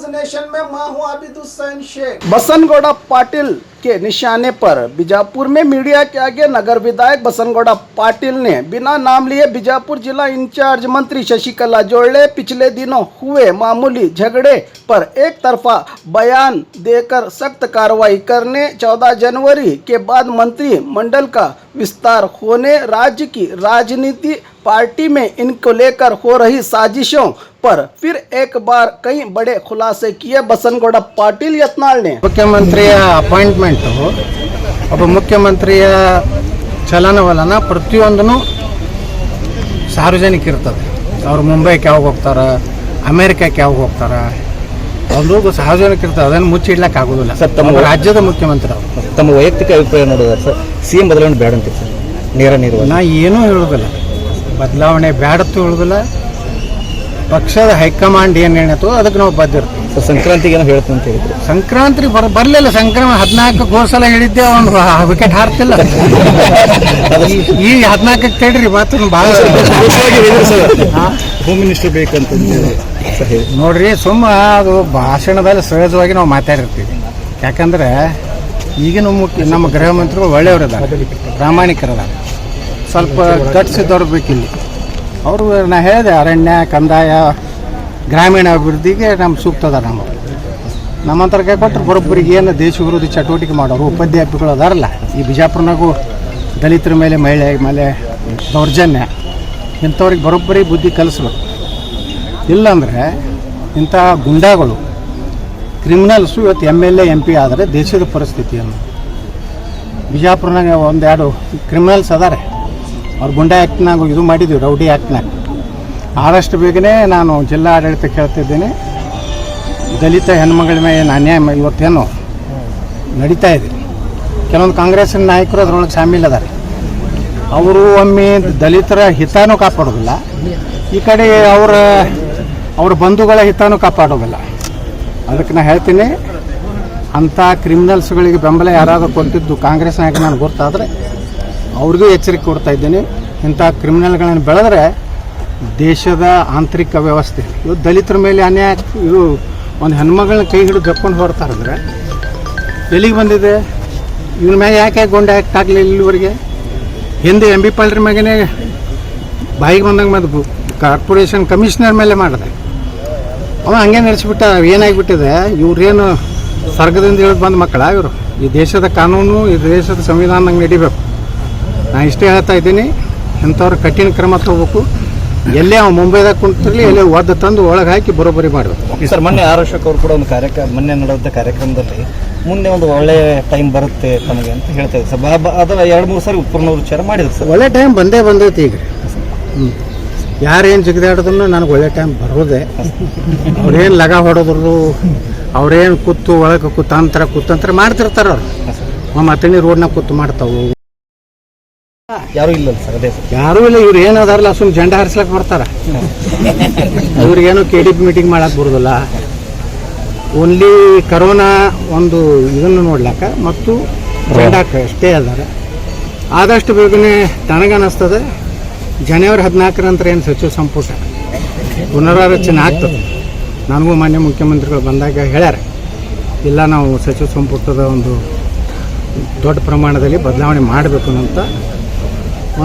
Nation में मैं हूं आबिद हुसैन शेख। बसनगौड़ा पाटिल के निशाने पर बीजापुर में मीडिया के आगे नगर विधायक बसनगौड़ा पाटिल ने बिना नाम लिए बीजापुर जिला इंचार्ज मंत्री शशिकला जोड़े पिछले दिनों हुए मामूली झगड़े पर एक तरफा बयान देकर सख्त कार्रवाई करने, 14 जनवरी के बाद मंत्रिमंडल का विस्तार होने, राज्य की राजनीति पार्टी में इनको लेकर हो रही साजिशों पर फिर एक बार कई बड़े खुलासे किए बसनगौड़ा पाटिल यत्नाल ने। ಮುಖ್ಯಮಂತ್ರಿಯ ಅಪಾಯಿಂಟ್ಮೆಂಟ್ ಒಬ್ಬ ಮುಖ್ಯಮಂತ್ರಿಯ ಚಲನವಲನ ಪ್ರತಿಯೊಂದನ್ನು ಸಾರ್ವಜನಿಕ ಇರ್ತದೆ. ಅವರು ಮುಂಬೈಗೆ ಯಾವಾಗ ಹೋಗ್ತಾರೆ, ಅಮೇರಿಕಕ್ಕೆ ಯಾವಾಗ ಹೋಗ್ತಾರೆ, ಒಂದು ಸಾರ್ವಜನಿಕ ಇರ್ತದೆ. ಅದನ್ನು ಮುಚ್ಚಿಡ್ಲಿಕ್ಕೆ ಆಗೋದಿಲ್ಲ ಸರ್. ತಮ್ಮ ರಾಜ್ಯದ ಮುಖ್ಯಮಂತ್ರಿ ಅವರು ತಮ್ಮ ವೈಯಕ್ತಿಕ ಅಭಿಪ್ರಾಯ ನೋಡಿದ್ರೆ ಸರ್, ಸಿಎಂ ಬದಲಾವಣೆ ಬೇಡ ಅಂತೀವಿ ಸರ್. ನೇರ ನಿರ್ವಹಣೆ ನಾ ಏನೂ ಹೇಳೋದಿಲ್ಲ, ಬದಲಾವಣೆ ಬೇಡತ್ತು ಹೇಳೋದಿಲ್ಲ. ಪಕ್ಷದ ಹೈಕಮಾಂಡ್ ಏನು ಹೇಳಿತು ಅದಕ್ಕೆ ನಾವು ಬದ್ದಿರ್ತೀವಿ. ಸಂಕ್ರಾಂತಿಗೆ ಏನೋ ಹೇಳ್ತೀನಿ ಅಂತ ಹೇಳಿದ್ರು. ಸಂಕ್ರಾಂತಿ ಬರಲಿಲ್ಲ. ಸಂಕ್ರಾಂತಿ 14 ಗೋಸಲ ಹೇಳಿದ್ದೆ, ಒಂದು ವಿಕೆಟ್ ಹಾರ್ತಿಲ್ಲ. ಈ 14ಕ್ಕೆ ತಡ್ರಿ ಮಾತು ಭಾಳ ಹೋಮ್ ಮಿನಿಸ್ಟರ್ ಬೇಕಂತ ನೋಡ್ರಿ. ಸುಮ್ಮ ಅದು ಭಾಷಣದಲ್ಲಿ ಸಹಜವಾಗಿ ನಾವು ಮಾತಾಡಿರ್ತೀವಿ. ಯಾಕಂದ್ರೆ ಈಗಿನ ನಮ್ಮ ಗೃಹ ಮಂತ್ರಿಗಳು ಒಳ್ಳೆಯವರಿದ್ದಾರೆ, ಪ್ರಾಮಾಣಿಕರಿದ್ದಾರೆ, ಸ್ವಲ್ಪ ಗಟ್ಸಿದ್ದವ್ರು ಬೇಕಿಲ್ಲಿ. ಅವರು ನಾ ಹೇಳಿದೆ, ಅರಣ್ಯ, ಕಂದಾಯ, ಗ್ರಾಮೀಣ ಅಭಿವೃದ್ಧಿಗೆ ನಮ್ಮ ಸೂಕ್ತ ಅದ. ನಮ್ಮಂತರ ಕೈ ಕೊಟ್ಟರೆ ಬರೋಬ್ಬರಿಗೆ ಏನು ದೇಶ ವಿರೋಧಿ ಚಟುವಟಿಕೆ ಮಾಡೋರು ಉಪಾಧ್ಯಾಯಗಳು ಅದಾರಲ್ಲ, ಈ ಬಿಜಾಪುರನಾಗೂ ದಲಿತರ ಮೇಲೆ, ಮಹಿಳೆ ಮೇಲೆ ದೌರ್ಜನ್ಯ, ಇಂಥವ್ರಿಗೆ ಬರೋಬ್ಬರಿ ಬುದ್ಧಿ ಕಲಿಸ್ಬೇಕು. ಇಲ್ಲಾಂದರೆ ಇಂಥ ಗುಂಡಾಗಳು, ಕ್ರಿಮಿನಲ್ಸು ಇವತ್ತು MLA MP ಆದರೆ ದೇಶದ ಪರಿಸ್ಥಿತಿಯನ್ನು. ಬಿಜಾಪುರನಾಗ ಒಂದೆರಡು ಕ್ರಿಮಿನಲ್ಸ್ ಅದಾರೆ, ಅವ್ರು ಗುಂಡಾ ಆ್ಯಕ್ಟ್ನಾಗ ಇದು ಮಾಡಿದ್ದೀವಿ, ರೌಡಿ ಆ್ಯಕ್ಟ್ನಾಗ. ಆದಷ್ಟು ಬೇಗನೆ ನಾನು ಜಿಲ್ಲಾ ಆಡಳಿತಕ್ಕೆ ಹೇಳ್ತಿದ್ದೇನೆ, ದಲಿತ ಹೆಣ್ಮಗಳ ಮೇಲೆ ಅನ್ಯಾಯ ಇವತ್ತೇನು ನಡೀತಾ ಇದೆ. ಕೆಲವೊಂದು ಕಾಂಗ್ರೆಸ್ಸಿನ ನಾಯಕರು ಅದರೊಳಗೆ ಶಾಮೀಲ್ ಅದಾರೆ. ಅವರು ಒಮ್ಮೆ ದಲಿತರ ಹಿತಾನೂ ಕಾಪಾಡೋದಿಲ್ಲ, ಈ ಕಡೆ ಅವರ ಬಂಧುಗಳ ಹಿತಾನೂ ಕಾಪಾಡೋದಿಲ್ಲ. ಅದಕ್ಕೆ ನಾನು ಹೇಳ್ತೀನಿ, ಅಂಥ ಕ್ರಿಮಿನಲ್ಸ್ಗಳಿಗೆ ಬೆಂಬಲ ಯಾರಾದರೂ ಕೊಟ್ಟಿದ್ದು ಕಾಂಗ್ರೆಸ್ ನಾಯಕ ನನಗೆ ಗೊತ್ತಾದರೆ ಅವ್ರಿಗೂ ಎಚ್ಚರಿಕೆ ಕೊಡ್ತಾ ಇದ್ದೀನಿ. ಇಂಥ ಕ್ರಿಮಿನಲ್ಗಳನ್ನು ಬೆಳೆದ್ರೆ ದೇಶದ ಆಂತರಿಕ ವ್ಯವಸ್ಥೆ ಇವತ್ತು ದಲಿತರ ಮೇಲೆ ಅನ್ಯಾಯ. ಇದು ಒಂದು ಹೆಣ್ಮಗಳನ್ನ ಕೈ ಹಿಡಿದು ಜಪ್ಕೊಂಡು ಹೊರತಾರಿದ್ರೆ ಎಲ್ಲಿಗೆ ಬಂದಿದೆ? ಇವನ ಮ್ಯಾಗ ಯಾಕೆ ಗೊಂಡೆ ಹಾಕಲಿಲ್ಲ ಇಲ್ಲಿವರೆಗೆ? ಹಿಂದೆ MB ಪಾಲ್ರ ಮ್ಯಾಗೇ ಬಾಯಿಗೆ ಬಂದಂಗೆ ಬಂದು ಕಾರ್ಪೊರೇಷನ್ ಕಮಿಷನರ್ ಮೇಲೆ ಮಾಡಿದೆ, ಅವ ಹಂಗೆ ನಡೆಸಿಬಿಟ್ಟ. ಏನಾಗಿಬಿಟ್ಟಿದೆ, ಇವ್ರೇನು ಸ್ವರ್ಗದಿಂದ ಇಳಿದು ಬಂದ ಮಕ್ಕಳ ಇವರು? ಈ ದೇಶದ ಕಾನೂನು, ಈ ದೇಶದ ಸಂವಿಧಾನದಂಗೆ ನಡಿಬೇಕು. ನಾನು ಇಷ್ಟೇ ಹೇಳ್ತಾ ಇದ್ದೀನಿ, ಇಂಥವ್ರು ಕಠಿಣ ಕ್ರಮ ತಗೋಬೇಕು. ಎಲ್ಲೇ ಅವ್ನು ಮುಂಬೈದಾಗ ಕುಂತಿರಲಿ, ಎಲ್ಲೇ ಒದ್ದು ತಂದು ಒಳಗೆ ಹಾಕಿ ಬರೋಬ್ಬರಿ ಮಾಡಬೇಕು. ಸರ್, ಮೊನ್ನೆ ಆರೋಶಕ್ ಅವರು ಕೂಡ ಒಂದು ಮೊನ್ನೆ ನಡೆದ ಕಾರ್ಯಕ್ರಮದಲ್ಲಿ ಮುಂದೆ ಒಂದು ಒಳ್ಳೆ ಟೈಮ್ ಬರುತ್ತೆ ತಮಗೆ ಅಂತ ಹೇಳ್ತಾ ಇದ್ದಾರೆ ಸರ್. ಅದರ 2-3 ಸಾರಿ ಪುನರುಚ್ಚಾರ ಮಾಡಿದ್ರು ಸರ್. ಒಳ್ಳೆ ಟೈಮ್ ಬಂದೈತಿ ಈಗ. ಯಾರೇನು ಜಿಗಿದಾಡಿದ್ರು ನನಗೆ ಒಳ್ಳೆ ಟೈಮ್ ಬರೋದೆ. ಅವ್ರೇನು ಲಗ ಹೊಡೋದ್ರು, ಅವ್ರೇನು ಕೂತು ಒಳಗೆ ಕುತಂತ್ರ ಮಾಡ್ತಿರ್ತಾರ. ಅವ್ರು ಮತ್ತಣಿ ರೋಡ್ನಾಗ ಕೂತು ಮಾಡ್ತಾವು. ಯಾರೂ ಇಲ್ಲ ಸರ್. ಅದೇ ಸರ್, ಯಾರೂ ಇಲ್ಲ. ಇವ್ರು ಏನದಾರಲ್ಲ ಸುಮ್ಮನೆ ಜೆಂಡ ಹಾರಿಸ್ಲಕ್ಕೆ ಬರ್ತಾರ. ಇವ್ರಿಗೇನು KDP ಮೀಟಿಂಗ್ ಮಾಡಕ್ಕೆ ಬರೋದಿಲ್ಲ. ಓನ್ಲಿ ಕರೋನಾ ಒಂದು ಇದನ್ನು ನೋಡ್ಲಾಕ ಮತ್ತು ಜೆಂಡಾಕ ಅಷ್ಟೇ ಅದಾರ. ಆದಷ್ಟು ಬೇಗನೆ ನನಗನ್ನಿಸ್ತದೆ ಜನವರಿ 14 ನಂತರ ಏನು ಸಚಿವ ಸಂಪುಟ ಪುನರಾರಚನೆ ಆಗ್ತದೆ. ನನಗೂ ಮಾನ್ಯ ಮುಖ್ಯಮಂತ್ರಿಗಳು ಬಂದಾಗ ಹೇಳ್ಯಾರ, ಇಲ್ಲ ನಾವು ಸಚಿವ ಸಂಪುಟದ ಒಂದು ದೊಡ್ಡ ಪ್ರಮಾಣದಲ್ಲಿ ಬದಲಾವಣೆ ಮಾಡಬೇಕು ಅಂತ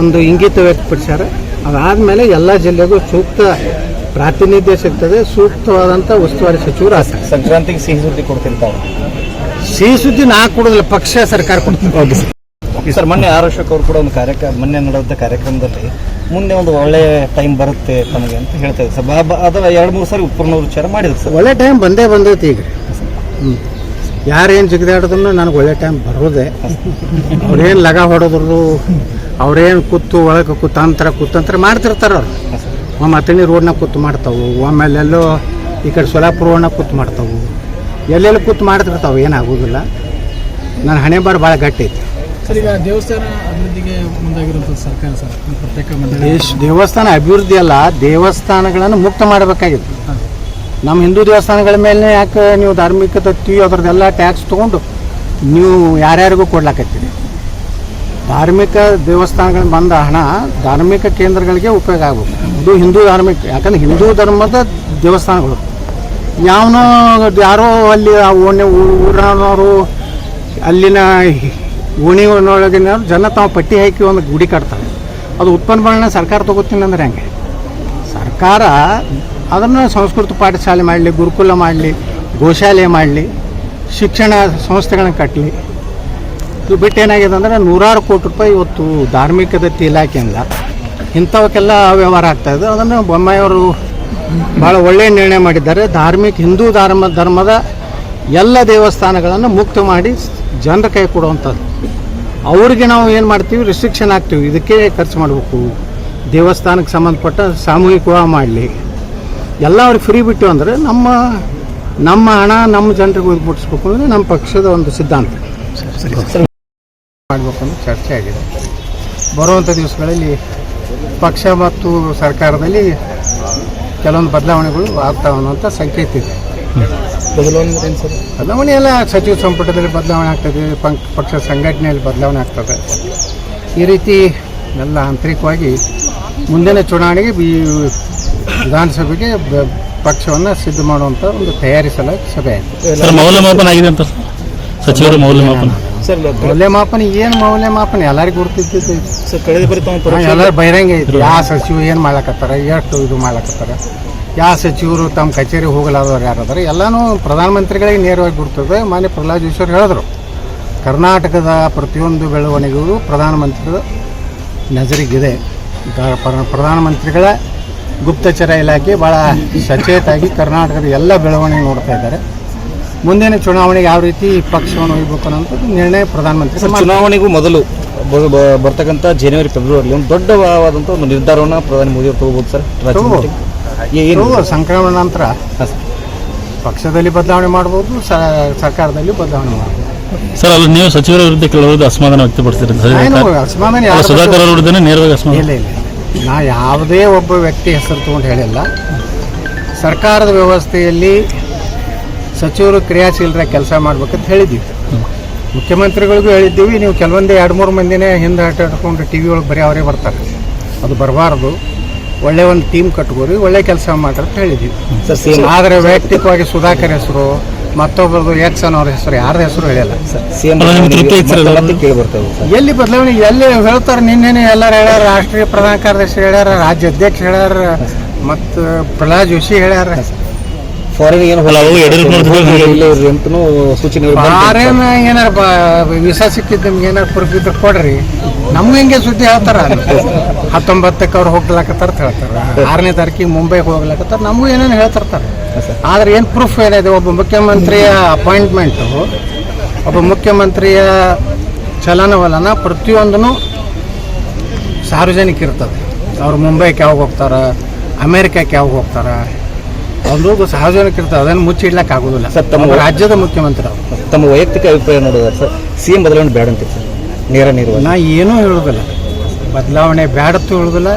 ಒಂದು ಇಂಗಿತ ವ್ಯಕ್ತಪಡಿಸ್ಯಾರ. ಅದಾದಮೇಲೆ ಎಲ್ಲ ಜಿಲ್ಲೆಗೂ ಸೂಕ್ತ ಪ್ರಾತಿನಿಧ್ಯ ಸಿಗ್ತದೆ, ಸೂಕ್ತವಾದಂಥ ಉಸ್ತುವಾರಿ ಸಚಿವರು ಆಗ್ತಾರೆ. ಸಂಕ್ರಾಂತಿಗೆ ಸಿಹಿ ಸುದ್ದಿ ಕೊಡ್ತಿರ್ತಾರೆ. ಸಿಹಿ ಸುದ್ದಿ ನಾ ಕೊಡೋದಿಲ್ಲ, ಪಕ್ಷ ಸರ್ಕಾರ ಕೊಡ್ತೀವಿ. ಸರ್, ಮೊನ್ನೆ ಆರೋಶಕ್ ಅವರು ಕೂಡ ಒಂದು ಮೊನ್ನೆ ನಡೆದ ಕಾರ್ಯಕ್ರಮದಲ್ಲಿ ಮುಂದೆ ಒಂದು ಒಳ್ಳೆ ಟೈಮ್ ಬರುತ್ತೆ ತಮಗೆ ಅಂತ ಹೇಳ್ತಾ ಇದ್ದಾರೆ ಸರ್. ಅದರ 2-3 ಸಾರಿ ಪುನರುಚ್ಚಾರ ಮಾಡಿದ್ರು ಸರ್. ಒಳ್ಳೆ ಟೈಮ್ ಬಂದೈತಿ ಈಗ. ಯಾರೇನು ಜಿಗಿದಾಡಿದ್ರು ನನಗೆ ಒಳ್ಳೆ ಟೈಮ್ ಬರೋದೆ. ಅವ್ರೇನು ಲಗ ಹೊಡೋದ್ರು, ಅವ್ರೇನು ಕೂತು ಒಳಗೆ ಕುತಂತ್ರ ಮಾಡ್ತಿರ್ತಾರ. ಅವ್ರು ಮತ್ತಣಿ ರೋಡ್ನಾಗ ಕೂತು ಮಾಡ್ತಾವು, ಆಮೇಲೆ ಎಲ್ಲೋ ಈ ಕಡೆ ಸೊಲಾಪುರ ರೋಡ್ನಾಗ ಕೂತು ಮಾಡ್ತಾವು, ಎಲ್ಲೆಲ್ಲಿ ಕೂತು ಮಾಡ್ತಿರ್ತಾವೆ. ಏನಾಗೋದಿಲ್ಲ. ನನ್ನ ಹಣೆ ಬಾರ ಭಾಳ ಗಟ್ಟಿ ಐತಿ ಸರ್. ಈಗ ದೇವಸ್ಥಾನ ಅಭಿವೃದ್ಧಿಗೆ ಮುಂದಾಗಿರುವಂಥ ಸರ್ಕಾರ ಸರ್, ಪ್ರತ್ಯೇಕ ದೇವಸ್ಥಾನ ಅಭಿವೃದ್ಧಿ ಅಲ್ಲ, ದೇವಸ್ಥಾನಗಳನ್ನು ಮುಕ್ತ ಮಾಡಬೇಕಾಗಿತ್ತು. ನಮ್ಮ ಹಿಂದೂ ದೇವಸ್ಥಾನಗಳ ಮೇಲೆ ಯಾಕೆ ನೀವು ಧಾರ್ಮಿಕ ದತ್ತಿ ಅದರದ್ದೆಲ್ಲ ಟ್ಯಾಕ್ಸ್ ತೊಗೊಂಡು ನೀವು ಯಾರ್ಯಾರಿಗೂ ಕೊಡ್ಲಾಕತ್ತೀರಿ? ಧಾರ್ಮಿಕ ದೇವಸ್ಥಾನಗಳು ಬಂದ ಹಣ ಧಾರ್ಮಿಕ ಕೇಂದ್ರಗಳಿಗೆ ಉಪಯೋಗ ಆಗಬೇಕು. ಇದು ಹಿಂದೂ ಧಾರ್ಮಿಕ, ಯಾಕಂದ್ರೆ ಹಿಂದೂ ಧರ್ಮದ ದೇವಸ್ಥಾನಗಳು ಯಾವನೋ ಯಾರೋ ಅಲ್ಲಿ ಆ ಊರಿನವರು ಅಲ್ಲಿನ ಓಣಿನೊಳಗಿನ ಜನ ತಾವು ಪಟ್ಟಿ ಹಾಕಿ ಒಂದು ಗುಡಿ ಕಟ್ತಾರೆ. ಅದು ಉತ್ಪನ್ನಗಳನ್ನ ಸರ್ಕಾರ ತಗೋತೀನಿ ಅಂದ್ರೆ ಹೆಂಗೆ? ಸರ್ಕಾರ ಅದನ್ನು ಸಂಸ್ಕೃತ ಪಾಠಶಾಲೆ ಮಾಡಲಿ, ಗುರುಕುಲ ಮಾಡಲಿ, ಗೋಶಾಲೆ ಮಾಡಲಿ, ಶಿಕ್ಷಣ ಸಂಸ್ಥೆಗಳನ್ನ ಕಟ್ಟಲಿ. ಇದು ಬಿಟ್ಟು ಏನಾಗಿದೆ ಅಂದರೆ ನೂರಾರು ಕೋಟಿ ರೂಪಾಯಿ ಇವತ್ತು ಧಾರ್ಮಿಕ ದತ್ತಿ ಇಲಾಖೆಯಿಂದ ಇಂಥವಕ್ಕೆಲ್ಲ ವ್ಯವಹಾರ ಆಗ್ತಾಯಿದೆ. ಅದನ್ನು ಬೊಮ್ಮಾಯಿಯವರು ಭಾಳ ಒಳ್ಳೆಯ ನಿರ್ಣಯ ಮಾಡಿದ್ದಾರೆ. ಹಿಂದೂ ಧರ್ಮದ ಎಲ್ಲ ದೇವಸ್ಥಾನಗಳನ್ನು ಮುಕ್ತ ಮಾಡಿ ಜನರ ಕೈ ಕೊಡುವಂಥದ್ದು. ಅವ್ರಿಗೆ ನಾವು ಏನು ಮಾಡ್ತೀವಿ, ರಿಸ್ಟ್ರಿಕ್ಷನ್ ಹಾಕ್ತೀವಿ, ಇದಕ್ಕೆ ಖರ್ಚು ಮಾಡಬೇಕು, ದೇವಸ್ಥಾನಕ್ಕೆ ಸಂಬಂಧಪಟ್ಟ ಸಾಮೂಹಿಕ ವಿವಾಹ ಮಾಡಲಿ, ಎಲ್ಲ ಅವ್ರಿಗೆ ಫ್ರೀ ಬಿಟ್ಟು ಅಂದರೆ ನಮ್ಮ ಹಣ ನಮ್ಮ ಜನರಿಗೆ ಹೋಗಿ ಮುಟ್ಟಿಸ್ಬೇಕು ಅಂದರೆ ನಮ್ಮ ಪಕ್ಷದ ಒಂದು ಸಿದ್ಧಾಂತ ಮಾಡಬೇಕು ಅನ್ನೋ ಚರ್ಚೆ ಆಗಿದೆ. ಬರುವಂಥ ದಿವಸಗಳಲ್ಲಿ ಪಕ್ಷ ಮತ್ತು ಸರ್ಕಾರದಲ್ಲಿ ಕೆಲವೊಂದು ಬದಲಾವಣೆಗಳು ಆಗ್ತಾವೆ ಅನ್ನೋಂಥ ಸಂಕೇತ ಇದೆ. ಬದಲಾವಣೆ ಎಲ್ಲ ಸಚಿವ ಸಂಪುಟದಲ್ಲಿ ಬದಲಾವಣೆ ಆಗ್ತದೆ, ಪಕ್ಷ ಸಂಘಟನೆಯಲ್ಲಿ ಬದಲಾವಣೆ ಆಗ್ತದೆ. ಈ ರೀತಿ ಎಲ್ಲ ಆಂತರಿಕವಾಗಿ ಮುಂದಿನ ಚುನಾವಣೆಗೆ ವಿಧಾನಸಭೆಗೆ ಪಕ್ಷವನ್ನು ಸಿದ್ಧ ಮಾಡುವಂಥ ಒಂದು ತಯಾರಿಸಲ ಸಭೆ ಆಯಿತು. ಮೌಲ್ಯಮಾಪನ ಆಗಿದೆ ಅಂತ ಸಚಿವರು ಮೌಲ್ಯಮಾಪನ ಏನು ಮೌಲ್ಯಮಾಪನ ಎಲ್ಲರಿಗೂ ಗುರುತಿದ್ದು ಸರ್, ಕಳೆದ ಬಾರಿ ಎಲ್ಲರೂ ಬಹಿರಂಗ ಐತಿ. ಯಾವ ಸಚಿವ ಏನು ಮಾಡ್ಲಕತ್ತಾರ, ಎಷ್ಟು ಇದು ಮಾಡ್ಲಕತ್ತಾರ, ಯಾವ ಸಚಿವರು ತಮ್ಮ ಕಚೇರಿ ಹೋಗಲಾದವ್ರು ಯಾರಾದ್ರೆ ಎಲ್ಲನೂ ಪ್ರಧಾನಮಂತ್ರಿಗಳಿಗೆ ನೇರವಾಗಿ ಗುರ್ತದೆ. ಮಾನ್ಯ ಪ್ರಹ್ಲಾದ್ ಜೋಶಿ ಅವರು ಹೇಳಿದ್ರು, ಕರ್ನಾಟಕದ ಪ್ರತಿಯೊಂದು ಬೆಳವಣಿಗೆಗೂ ಪ್ರಧಾನಮಂತ್ರಿಗಳ ನಜರಿಗಿದೆ. ಪ್ರಧಾನಮಂತ್ರಿಗಳ ಗುಪ್ತಚರ ಇಲಾಖೆ ಭಾಳ ಸಚೇತಾಗಿ ಕರ್ನಾಟಕದ ಎಲ್ಲ ಬೆಳವಣಿಗೆ ನೋಡ್ತಾ ಇದ್ದಾರೆ. ಮುಂದಿನ ಚುನಾವಣೆಗೆ ಯಾವ ರೀತಿ ಪಕ್ಷವನ್ನು ಒಯ್ಯಬೇಕು ಅನ್ನೋಂಥದ್ದು ನಿರ್ಣಯ ಪ್ರಧಾನಮಂತ್ರಿ. ಚುನಾವಣೆಗೂ ಮೊದಲು ಬರ್ತಕ್ಕಂಥ ಜನವರಿ ಫೆಬ್ರವರಿ ಒಂದು ದೊಡ್ಡವಾದಂಥ ಒಂದು ನಿರ್ಧಾರವನ್ನು ಪ್ರಧಾನಿ ಮೋದಿ ಅವರು ತಗೋಬೋದು ಸರ್. ಸಂಕ್ರಮಣ ನಂತರ ಪಕ್ಷದಲ್ಲಿ ಬದಲಾವಣೆ ಮಾಡ್ಬೋದು, ಸರ್ಕಾರದಲ್ಲಿ ಬದಲಾವಣೆ ಮಾಡ್ಬೋದು. ಸರ್, ಅಲ್ಲಿ ನೀವು ಸಚಿವರ ವಿರುದ್ಧ ಕೆಲವರು ಅಸಮಾಧಾನ ವ್ಯಕ್ತಪಡಿಸಿದ್ರೆ ಸುಧಾಕರ್ ಅವರ ವಿರುದ್ಧ ನೇರವಾಗಿ ಅಸಮಾಧಾನ? ಇಲ್ಲ, ನಾ ಯಾವುದೇ ಒಬ್ಬ ವ್ಯಕ್ತಿ ಹೆಸರು ತೊಗೊಂಡು ಹೇಳಿಲ್ಲ. ಸರ್ಕಾರದ ವ್ಯವಸ್ಥೆಯಲ್ಲಿ ಸಚಿವರು ಕ್ರಿಯಾಶೀಲರ ಕೆಲಸ ಮಾಡ್ಬೇಕಂತ ಹೇಳಿದ್ದೀವಿ. ಮುಖ್ಯಮಂತ್ರಿಗಳಿಗೂ ಹೇಳಿದ್ದೀವಿ, ನೀವು ಕೆಲವೊಂದೇ 2-3 ಮಂದಿನೇ ಹಿಂದೆ ಹಟ್ಕೊಂಡು ಟಿ ವಿ ಒಳಗೆ ಬರೀ ಅವರೇ ಬರ್ತಾರೆ, ಅದು ಬರಬಾರ್ದು, ಒಳ್ಳೆ ಒಂದು ಟೀಮ್ ಕಟ್ಕೋರಿ, ಒಳ್ಳೆ ಕೆಲಸ ಮಾಡ್ರಿ ಅಂತ ಹೇಳಿದ್ದೀವಿ. ಆದರೆ ವೈಯಕ್ತಿಕವಾಗಿ ಸುಧಾಕರ್ ಹೆಸರು, ಮತ್ತೊಬ್ಬರದು ಎಕ್ಸ್ ಅನ್ನೋರ ಹೆಸರು, ಯಾರ ಹೆಸರು ಹೇಳಿಲ್ಲ. ಎಲ್ಲಿ ಬದಲಾವಣೆ ಎಲ್ಲಿ ಹೇಳ್ತಾರೆ? ನಿನ್ನೆನೆ ಎಲ್ಲರೂ ಹೇಳ್ಯಾರ, ರಾಷ್ಟ್ರೀಯ ಪ್ರಧಾನ ಕಾರ್ಯದರ್ಶಿ ಹೇಳ್ಯಾರ, ರಾಜ್ಯ ಅಧ್ಯಕ್ಷ ಹೇಳ್ಯಾರ, ಮತ್ತು ಪ್ರಹ್ಲಾದ್ ಜೋಶಿ ಹೇಳ್ಯಾರ. ಏನಾರ ವೀಸಾ ಸಿಕ್ಕಿದ್ದು ನಿಮ್ಗೆ ಏನಾರು ಪ್ರೂಫ್ ಇದ್ರೆ ಕೊಡ್ರಿ, ನಮ್ಗೆ ಹೆಂಗೆ ಸುದ್ದಿ ಹೇಳ್ತಾರ. 19ಕ್ಕೆ ಅವ್ರು ಹೋಗ್ಲಾಕತ್ತಾರ ಅಂತ ಹೇಳ್ತಾರೆ, 6ನೇ ತಾರೀಕಿಗೆ ಮುಂಬೈಗೆ ಹೋಗ್ಲಾಕತ್ತಾರ, ನಮಗೂ ಏನೇನು ಹೇಳ್ತಿರ್ತಾರೆ. ಆದ್ರೆ ಏನು ಪ್ರೂಫ್ ಏನಿದೆ? ಒಬ್ಬ ಮುಖ್ಯಮಂತ್ರಿಯ ಅಪಾಯಿಂಟ್ಮೆಂಟು, ಒಬ್ಬ ಮುಖ್ಯಮಂತ್ರಿಯ ಚಲನವಲನ ಪ್ರತಿಯೊಂದೂ ಸಾರ್ವಜನಿಕ ಇರ್ತದೆ. ಅವ್ರು ಮುಂಬೈಗೆ ಯಾವಾಗ ಹೋಗ್ತಾರೆ, ಅಮೇರಿಕಕ್ಕೆ ಯಾವಾಗ ಹೋಗ್ತಾರೆ, ಒಂದು ಸಾರ್ವಜನಿಕ ಇರ್ತದೆ, ಅದನ್ನು ಮುಚ್ಚಿಡ್ಲಿಕ್ಕೆ ಆಗೋದಿಲ್ಲ. ಸರ್, ತಮ್ಮ ರಾಜ್ಯದ ಮುಖ್ಯಮಂತ್ರಿ ತಮ್ಮ ವೈಯಕ್ತಿಕ ಅಭಿಪ್ರಾಯ ನೋಡೋದಾರೆ ಸರ್, ಸಿ ಎಂ ಬದಲಾವಣೆ ಬೇಡ ಅಂತ ಸರ್? ನಾ ಏನೂ ಹೇಳೋದಿಲ್ಲ, ಬದಲಾವಣೆ ಬೇಡತ್ತು ಹೇಳೋದಿಲ್ಲ.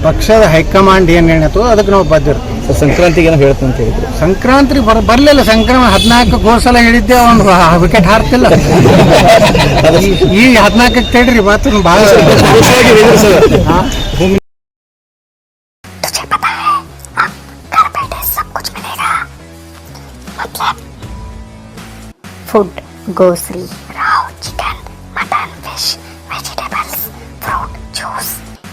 ಪಕ್ಷದ ಹೈಕಮಾಂಡ್ ಏನು ಹೇಳ್ತೋ ಅದಕ್ಕೆ ನಾವು ಬದ್ದಿರ್ತೀವಿ. ಸಂಕ್ರಾಂತಿಗೆ ಏನೋ ಹೇಳ್ತೀನಿ ಅಂತ ಹೇಳಿದ್ರು. ಸಂಕ್ರಾಂತಿ ಬರಲಿಲ್ಲ. ಸಂಕ್ರಮಣ 14 ಹೋದ್ಸಲ ಹೇಳಿದ್ದೆ, ಒಂದು ವಿಕೆಟ್ ಹಾರ್ತಿಲ್ಲ. ಈ 14ಕ್ಕೆ ತಡ್ರಿ ಮಾತು ಭಾಳ food, grocery, raw chicken, mutton, fish, vegetables, fruit, juice,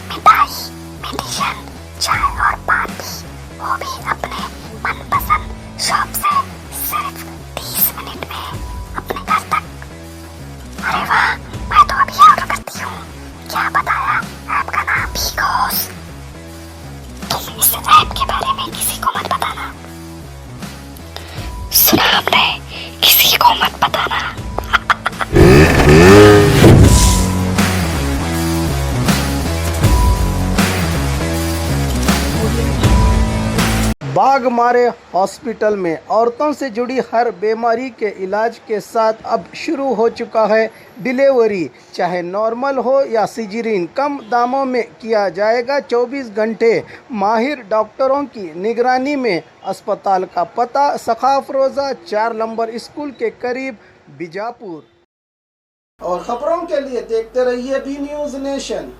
मिठाई, मेडिसिन, चाय और पान भी, वो भी अपने मनपसंद शॉप से सिर्फ 30 मिनट में अपने घर तक। अरे वाह, मैं तो अभी ऑर्डर करती हूँ। क्या बताया? ऐप का नाम भीगोस। तुम इस ऐप के बारे में किसी को मत बताना। सुना हमने? किसी को मत बताना। बाघमारे हॉस्पिटल में औरतों से जुड़ी हर बीमारी के इलाज के साथ अब शुरू हो चुका है डिलीवरी। चाहे नॉर्मल हो या सिजरीन, कम दामों में किया जाएगा। 24 घंटे माहिर डॉक्टरों की निगरानी में। अस्पताल का पता सखाफरोजा 4 नंबर स्कूल के करीब, बीजापुर। और खबरों के लिए देखते रहिए बी न्यूज़ नेशन।